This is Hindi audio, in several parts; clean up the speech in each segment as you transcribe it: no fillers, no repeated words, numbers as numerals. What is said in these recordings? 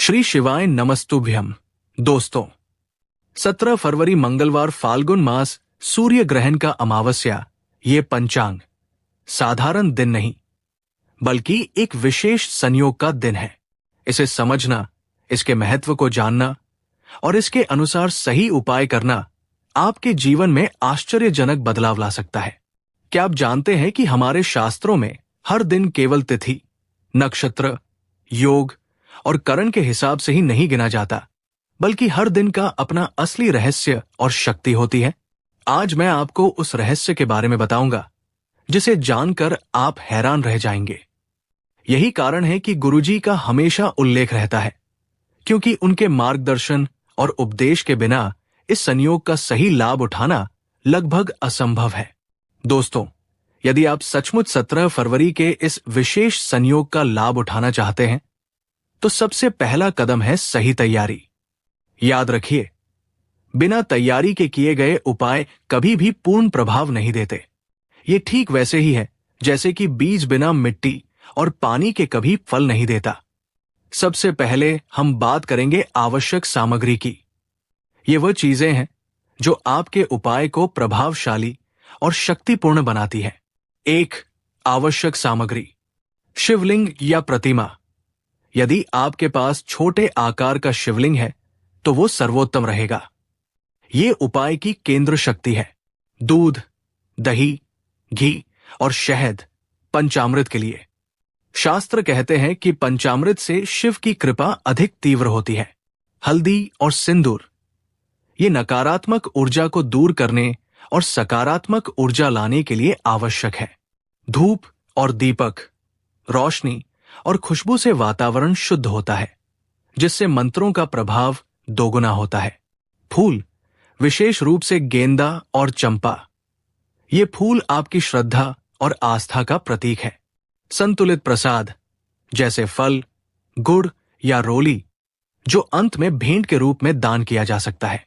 श्री शिवाय नमस्तुभ्यम। दोस्तों, 17 फरवरी मंगलवार फाल्गुन मास सूर्य ग्रहण का अमावस्या, ये पंचांग साधारण दिन नहीं बल्कि एक विशेष संयोग का दिन है। इसे समझना, इसके महत्व को जानना और इसके अनुसार सही उपाय करना आपके जीवन में आश्चर्यजनक बदलाव ला सकता है। क्या आप जानते हैं कि हमारे शास्त्रों में हर दिन केवल तिथि, नक्षत्र, योग और करण के हिसाब से ही नहीं गिना जाता, बल्कि हर दिन का अपना असली रहस्य और शक्ति होती है। आज मैं आपको उस रहस्य के बारे में बताऊंगा जिसे जानकर आप हैरान रह जाएंगे। यही कारण है कि गुरुजी का हमेशा उल्लेख रहता है, क्योंकि उनके मार्गदर्शन और उपदेश के बिना इस संयोग का सही लाभ उठाना लगभग असंभव है। दोस्तों, यदि आप सचमुच 17 फरवरी के इस विशेष संयोग का लाभ उठाना चाहते हैं, तो सबसे पहला कदम है सही तैयारी। याद रखिए, बिना तैयारी के किए गए उपाय कभी भी पूर्ण प्रभाव नहीं देते। ये ठीक वैसे ही है जैसे कि बीज बिना मिट्टी और पानी के कभी फल नहीं देता। सबसे पहले हम बात करेंगे आवश्यक सामग्री की। ये वह चीजें हैं जो आपके उपाय को प्रभावशाली और शक्तिपूर्ण बनाती है। 1. आवश्यक सामग्री: शिवलिंग या प्रतिमा। यदि आपके पास छोटे आकार का शिवलिंग है तो वो सर्वोत्तम रहेगा। ये उपाय की केंद्र शक्ति है। दूध, दही, घी और शहद पंचामृत के लिए। शास्त्र कहते हैं कि पंचामृत से शिव की कृपा अधिक तीव्र होती है। हल्दी और सिंदूर, ये नकारात्मक ऊर्जा को दूर करने और सकारात्मक ऊर्जा लाने के लिए आवश्यक है। धूप और दीपक, रोशनी और खुशबू से वातावरण शुद्ध होता है, जिससे मंत्रों का प्रभाव दोगुना होता है। फूल, विशेष रूप से गेंदा और चंपा, ये फूल आपकी श्रद्धा और आस्था का प्रतीक है। संतुलित प्रसाद जैसे फल, गुड़ या रोली, जो अंत में भेंट के रूप में दान किया जा सकता है।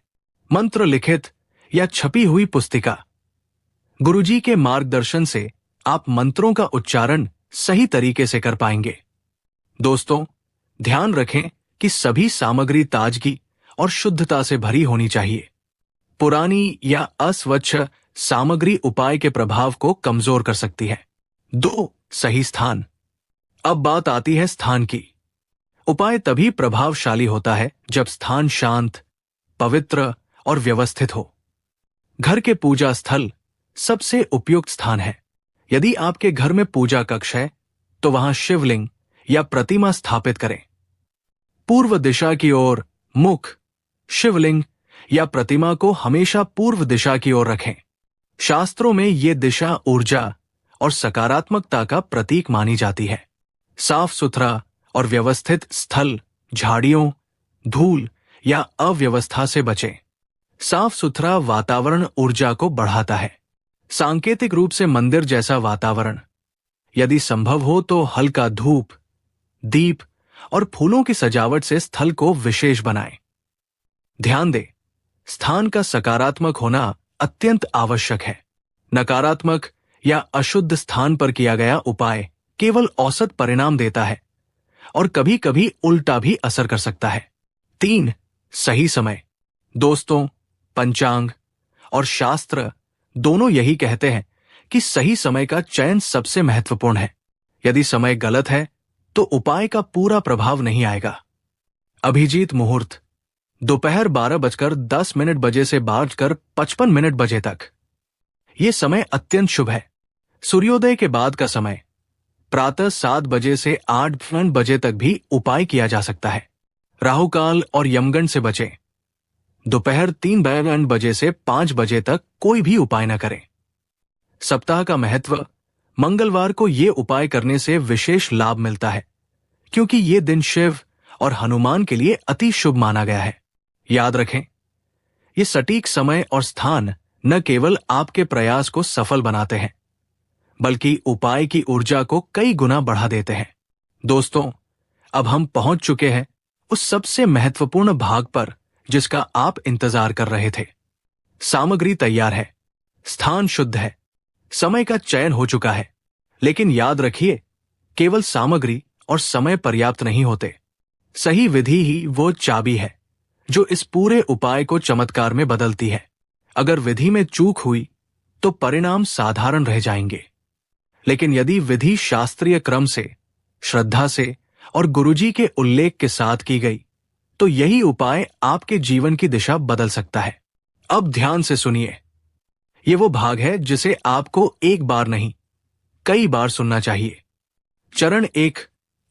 मंत्र लिखित या छपी हुई पुस्तिका, गुरुजी के मार्गदर्शन से आप मंत्रों का उच्चारण सही तरीके से कर पाएंगे। दोस्तों, ध्यान रखें कि सभी सामग्री ताजगी और शुद्धता से भरी होनी चाहिए। पुरानी या अस्वच्छ सामग्री उपाय के प्रभाव को कमजोर कर सकती है। 2. सही स्थान। अब बात आती है स्थान की। उपाय तभी प्रभावशाली होता है जब स्थान शांत, पवित्र और व्यवस्थित हो। घर के पूजा स्थल सबसे उपयुक्त स्थान है। यदि आपके घर में पूजा कक्ष है तो वहां शिवलिंग या प्रतिमा स्थापित करें। पूर्व दिशा की ओर मुख शिवलिंग या प्रतिमा को हमेशा पूर्व दिशा की ओर रखें। शास्त्रों में ये दिशा ऊर्जा और सकारात्मकता का प्रतीक मानी जाती है। साफ सुथरा और व्यवस्थित स्थल झाड़ियों, धूल या अव्यवस्था से बचें। साफ सुथरा वातावरण ऊर्जा को बढ़ाता है। सांकेतिक रूप से मंदिर जैसा वातावरण, यदि संभव हो तो हल्का धूप, दीप और फूलों की सजावट से स्थल को विशेष बनाएं। ध्यान दें, स्थान का सकारात्मक होना अत्यंत आवश्यक है। नकारात्मक या अशुद्ध स्थान पर किया गया उपाय केवल औसत परिणाम देता है और कभी-कभी उल्टा भी असर कर सकता है। 3. सही समय। दोस्तों, पंचांग और शास्त्र दोनों यही कहते हैं कि सही समय का चयन सबसे महत्वपूर्ण है। यदि समय गलत है तो उपाय का पूरा प्रभाव नहीं आएगा। अभिजीत मुहूर्त, दोपहर 12:10 बजे से 12:55 बजे तक। यह समय अत्यंत शुभ है। सूर्योदय के बाद का समय, प्रातः 7 बजे से 8 बजे तक भी उपाय किया जा सकता है। राहुकाल और यमगंड से बचें। दोपहर 3 बजे से 5 बजे तक कोई भी उपाय न करें। सप्ताह का महत्व: मंगलवार को ये उपाय करने से विशेष लाभ मिलता है, क्योंकि ये दिन शिव और हनुमान के लिए अति शुभ माना गया है। याद रखें, ये सटीक समय और स्थान न केवल आपके प्रयास को सफल बनाते हैं, बल्कि उपाय की ऊर्जा को कई गुना बढ़ा देते हैं। दोस्तों, अब हम पहुंच चुके हैं उस सबसे महत्वपूर्ण भाग पर जिसका आप इंतजार कर रहे थे। सामग्री तैयार है, स्थान शुद्ध है, समय का चयन हो चुका है, लेकिन याद रखिए, केवल सामग्री और समय पर्याप्त नहीं होते। सही विधि ही वो चाबी है जो इस पूरे उपाय को चमत्कार में बदलती है। अगर विधि में चूक हुई तो परिणाम साधारण रह जाएंगे, लेकिन यदि विधि शास्त्रीय क्रम से, श्रद्धा से और गुरुजी के उल्लेख के साथ की गई तो यही उपाय आपके जीवन की दिशा बदल सकता है। अब ध्यान से सुनिए। ये वो भाग है जिसे आपको एक बार नहीं, कई बार सुनना चाहिए। चरण 1,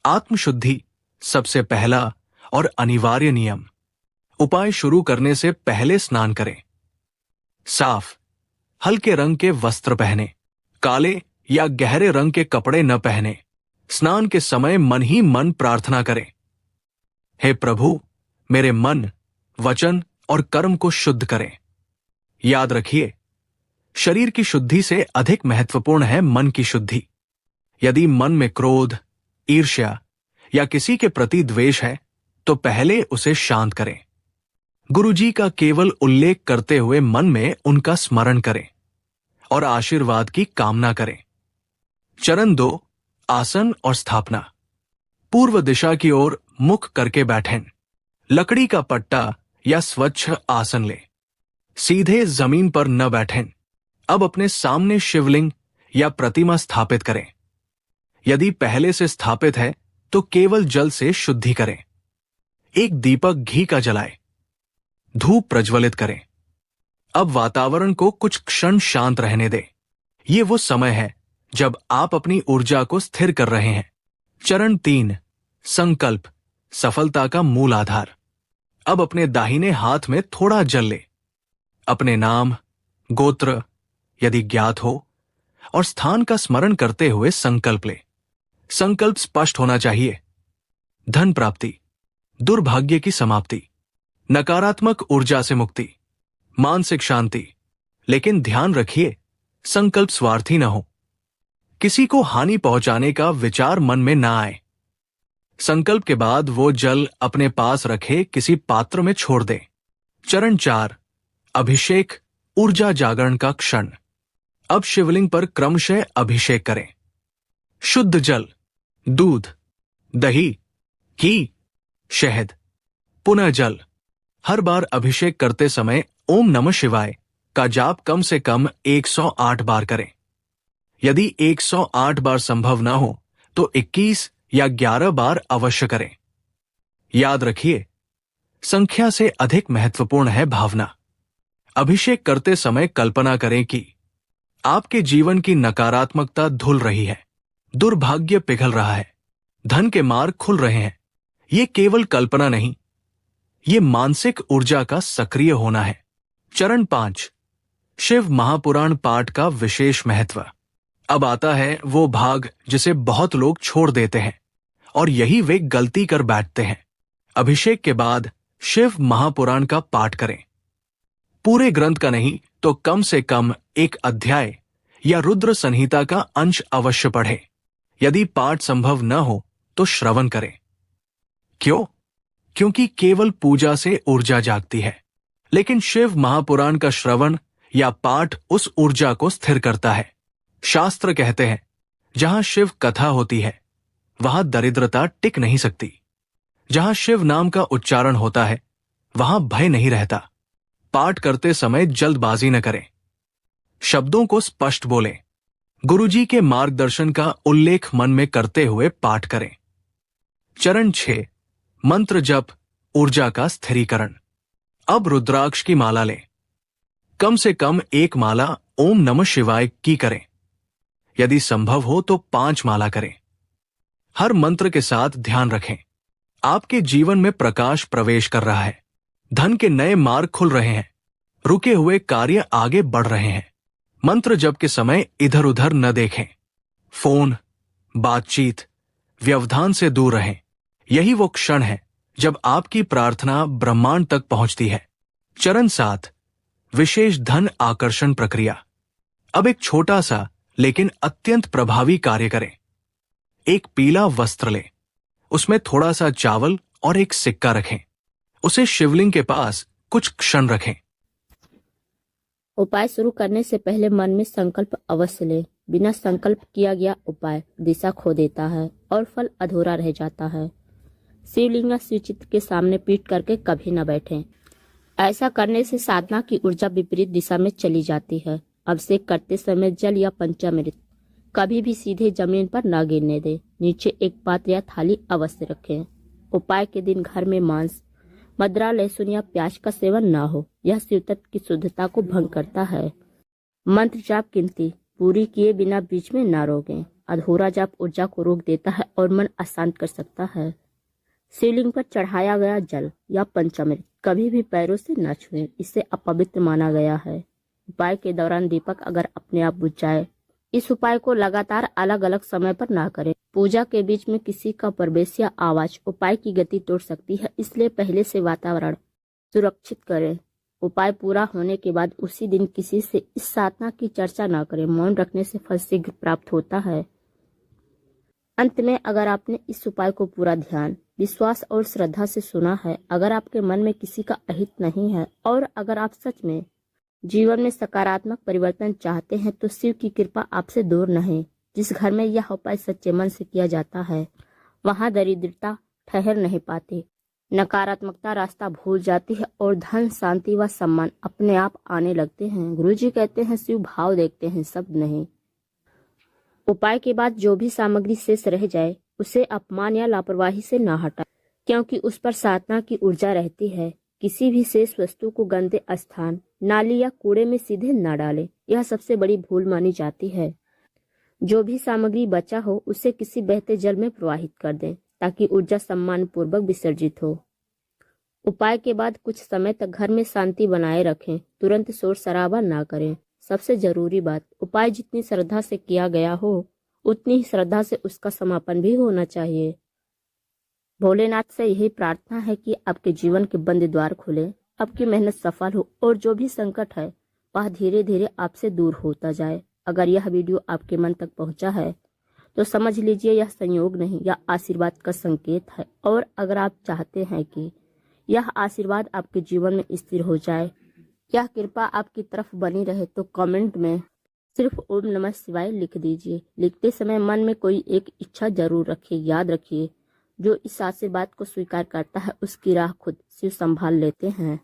आत्मशुद्धि, सबसे पहला और अनिवार्य नियम। उपाय शुरू करने से पहले स्नान करें। साफ, हल्के रंग के वस्त्र पहने, काले या गहरे रंग के कपड़े न पहने। स्नान के समय मन ही मन प्रार्थना करें, हे प्रभु, मेरे मन, वचन और कर्म को शुद्ध करें। याद रखिए, शरीर की शुद्धि से अधिक महत्वपूर्ण है मन की शुद्धि। यदि मन में क्रोध, ईर्ष्या या किसी के प्रति द्वेष है तो पहले उसे शांत करें। गुरुजी का केवल उल्लेख करते हुए मन में उनका स्मरण करें और आशीर्वाद की कामना करें। चरण 2, आसन और स्थापना। पूर्व दिशा की ओर मुख करके बैठें। लकड़ी का पट्टा या स्वच्छ आसन लें। सीधे जमीन पर न बैठें। अब अपने सामने शिवलिंग या प्रतिमा स्थापित करें। यदि पहले से स्थापित है तो केवल जल से शुद्धि करें। एक दीपक घी का जलाएं। धूप प्रज्वलित करें। अब वातावरण को कुछ क्षण शांत रहने दें। ये वो समय है जब आप अपनी ऊर्जा को स्थिर कर रहे हैं। चरण 3, संकल्प, सफलता का मूल आधार। अब अपने दाहिने हाथ में थोड़ा जल ले। अपने नाम, गोत्र यदि ज्ञात हो और स्थान का स्मरण करते हुए संकल्प ले। संकल्प स्पष्ट होना चाहिए। धन प्राप्ति, दुर्भाग्य की समाप्ति, नकारात्मक ऊर्जा से मुक्ति, मानसिक शांति। लेकिन ध्यान रखिए, संकल्प स्वार्थी न हो। किसी को हानि पहुंचाने का विचार मन में ना आए। संकल्प के बाद वो जल अपने पास रखे किसी पात्र में छोड़ दे। चरण 4, अभिषेक, ऊर्जा जागरण का क्षण। अब शिवलिंग पर क्रमशः अभिषेक करें। शुद्ध जल, दूध, दही, घी, शहद, पुनः जल। हर बार अभिषेक करते समय ओम नमः शिवाय का जाप कम से कम 108 बार करें। यदि 108 बार संभव न हो तो 21 या 11 बार अवश्य करें। याद रखिए, संख्या से अधिक महत्वपूर्ण है भावना। अभिषेक करते समय कल्पना करें कि आपके जीवन की नकारात्मकता धुल रही है, दुर्भाग्य पिघल रहा है, धन के मार्ग खुल रहे हैं। ये केवल कल्पना नहीं, ये मानसिक ऊर्जा का सक्रिय होना है। चरण 5, शिव महापुराण पाठ का विशेष महत्व। अब आता है वो भाग जिसे बहुत लोग छोड़ देते हैं और यही वे गलती कर बैठते हैं। अभिषेक के बाद शिव महापुराण का पाठ करें। पूरे ग्रंथ का नहीं तो कम से कम एक अध्याय या रुद्र संहिता का अंश अवश्य पढ़ें। यदि पाठ संभव न हो तो श्रवण करें। क्यों? क्योंकि केवल पूजा से ऊर्जा जागती है, लेकिन शिव महापुराण का श्रवण या पाठ उस ऊर्जा को स्थिर करता है। शास्त्र कहते हैं, जहां शिव कथा होती है वहां दरिद्रता टिक नहीं सकती। जहां शिव नाम का उच्चारण होता है वहां भय नहीं रहता। पाठ करते समय जल्दबाजी न करें। शब्दों को स्पष्ट बोलें। गुरुजी के मार्गदर्शन का उल्लेख मन में करते हुए पाठ करें। चरण 6, मंत्र जप, ऊर्जा का स्थिरीकरण। अब रुद्राक्ष की माला लें। कम से कम एक माला ओम नमः शिवाय की करें। यदि संभव हो तो 5 माला करें। हर मंत्र के साथ ध्यान रखें, आपके जीवन में प्रकाश प्रवेश कर रहा है। धन के नए मार्ग खुल रहे हैं। रुके हुए कार्य आगे बढ़ रहे हैं। मंत्र जप के समय इधर उधर न देखें। फोन, बातचीत, व्यवधान से दूर रहें। यही वो क्षण है जब आपकी प्रार्थना ब्रह्मांड तक पहुंचती है। चरण 7, विशेष धन आकर्षण प्रक्रिया। अब एक छोटा सा लेकिन अत्यंत प्रभावी कार्य करें। एक पीला वस्त्र लें, उसमें थोड़ा सा चावल और एक सिक्का रखें। उसे शिवलिंग के पास कुछ क्षण रखें। उपाय शुरू करने से पहले मन में संकल्प अवश्य लें। बिना संकल्प किया गया उपाय दिशा खो देता है और फल अधूरा रह जाता है। शिवलिंग या शिव चित्र के सामने पीठ करके कभी न बैठें। ऐसा करने से साधना की ऊर्जा विपरीत दिशा में चली जाती है। अभिषेक करते समय जल या पंचामृत कभी भी सीधे जमीन पर न गिरने दें। नीचे एक पात्र या थाली अवश्य रखें। उपाय के दिन घर में मांस, मदिरा, लहसुन या प्याज का सेवन न हो। यह शिव तत्व की शुद्धता को भंग करता है। मंत्र जाप गिनती पूरी किए बिना बीच में न रोकें। अधूरा जाप ऊर्जा को रोक देता है और मन अशांत कर सकता है। शिवलिंग पर चढ़ाया गया जल या पंचामृत कभी भी पैरों से न छुएं, इसे अपवित्र माना गया है। उपाय के दौरान दीपक अगर अपने आप बुझ जाए, इस उपाय को लगातार अलग अलग समय पर ना करें। पूजा के बीच में किसी का प्रवेश या आवाज उपाय की गति तोड़ सकती है, इसलिए पहले से वातावरण सुरक्षित करें। उपाय पूरा होने के बाद उसी दिन किसी से इस साधना की चर्चा न करें। मौन रखने से फल शीघ्र प्राप्त होता है। अंत में, अगर आपने इस उपाय को पूरा ध्यान, विश्वास और श्रद्धा से सुना है, अगर आपके मन में किसी का अहित नहीं है और अगर आप सच में जीवन में सकारात्मक परिवर्तन चाहते हैं, तो शिव की कृपा आपसे दूर नहीं। जिस घर में यह उपाय सच्चे मन से किया जाता है, वहां दरिद्रता ठहर नहीं पाती, नकारात्मकता रास्ता भूल जाती है और धन, शांति व सम्मान अपने आप आने लगते हैं। गुरुजी कहते हैं, शिव भाव देखते हैं, शब्द नहीं। उपाय के बाद जो भी सामग्री शेष रह जाए, उसे अपमान या लापरवाही से ना हटाएं, क्योंकि उस पर साधना की ऊर्जा रहती है। किसी भी शेष वस्तु को गंदे स्थान, नाली या कूड़े में सीधे न डालें, यह सबसे बड़ी भूल मानी जाती है। जो भी सामग्री बचा हो, उसे किसी बहते जल में प्रवाहित कर दें, ताकि ऊर्जा सम्मान पूर्वक विसर्जित हो। उपाय के बाद कुछ समय तक घर में शांति बनाए रखें। तुरंत शोर शराबा ना करें। सबसे जरूरी बात, उपाय जितनी श्रद्धा से किया गया हो, उतनी ही श्रद्धा से उसका समापन भी होना चाहिए। भोलेनाथ से यही प्रार्थना है कि आपके जीवन के बंद द्वार खुले, आपकी मेहनत सफल हो और जो भी संकट है वह धीरे धीरे आपसे दूर होता जाए। अगर यह वीडियो आपके मन तक पहुंचा है तो समझ लीजिए यह संयोग नहीं, यह आशीर्वाद का संकेत है। और अगर आप चाहते हैं कि यह आशीर्वाद आपके जीवन में स्थिर हो जाए, यह कृपा आपकी तरफ बनी रहे, तो कमेंट में सिर्फ ओम नमः शिवाय लिख दीजिए। लिखते समय मन में कोई एक इच्छा जरूर रखिए। याद रखिए, जो इस आशीर्वाद को स्वीकार करता है उसकी राह खुद शिव संभाल लेते हैं।